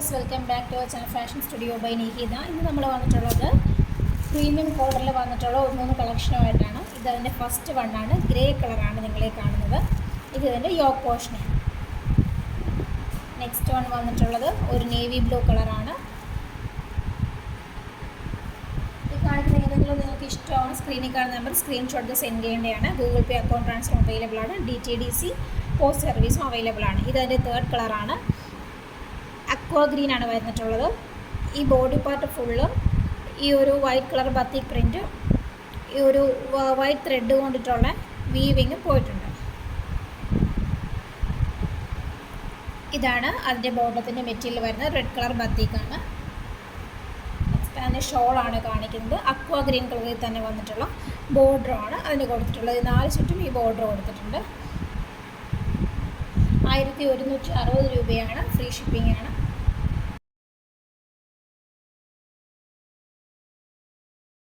Viewers, welcome back to our channel fashion studio by Nihitha. ഇന്ന് നമ്മൾ വന്നിട്ടുള്ളത് പ്രീമിയം കോളറിൽ വന്നിട്ടുള്ള 3 കളക്ഷനുമായിട്ടാണ്. ഇതതിൻ്റെ ഫസ്റ്റ് വണ്ണാണ്. ഗ്രേ കളറാണ് നിങ്ങളെ കാണുന്നത്. ഇത് ഇതിൻ്റെ യോക്ക് പോർഷനാണ്. നെക്സ്റ്റ് വൺ വന്നിട്ടുള്ളത് ഒരു നേവി ബ്ലൂ കളറാണ്. ഈ കാണിക്കുന്ന ഏതെങ്കിലും നിങ്ങൾക്ക് ഇഷ്ടമാണ് സ്ക്രീനിൽ കാണുന്ന നമ്പർ സ്ക്രീൻഷോട്ട് സെൻഡ് ചെയ്യേണ്ടതാണ്. ഗൂഗിൾ പേ അക്കൗണ്ട് ട്രാൻസ്ഫർ അവൈലബിൾ ആണ്. DTDC പോസ്റ്റ് സർവീസും അവൈലബിൾ ആണ്. ഇതതിൻ്റെ തേർഡ് കളറാണ്. അക്വാ ഗ്രീൻ ആണ് വരുന്നിട്ടുള്ളത്. ഈ ബോഡി പാർട്ട് ഫുള്ള് ഈ ഒരു വൈറ്റ് കളർ ബത്തിക് പ്രിൻറ്റ്, ഈ ഒരു വൈറ്റ് ത്രെഡ് കൊണ്ടിട്ടുള്ള വീവിങ് പോയിട്ടുണ്ട്. ഇതാണ് അതിൻ്റെ ബോട്ടത്തിൻ്റെ മെറ്റീരിയൽ വരുന്നത്. റെഡ് കളർ ബത്തിക്കാണ്. നെക്സ്റ്റ് അതിൻ്റെ ഷോളാണ് കാണിക്കുന്നത്. അക്വാ ഗ്രീൻ കളറിൽ തന്നെ വന്നിട്ടുള്ള ബോർഡറാണ് അതിന് കൊടുത്തിട്ടുള്ളത്. 4 ചുറ്റും ഈ ബോർഡർ കൊടുത്തിട്ടുണ്ട്. 1160 രൂപയാണ്. ഫ്രീ ഷിപ്പിംഗ് ആണ്.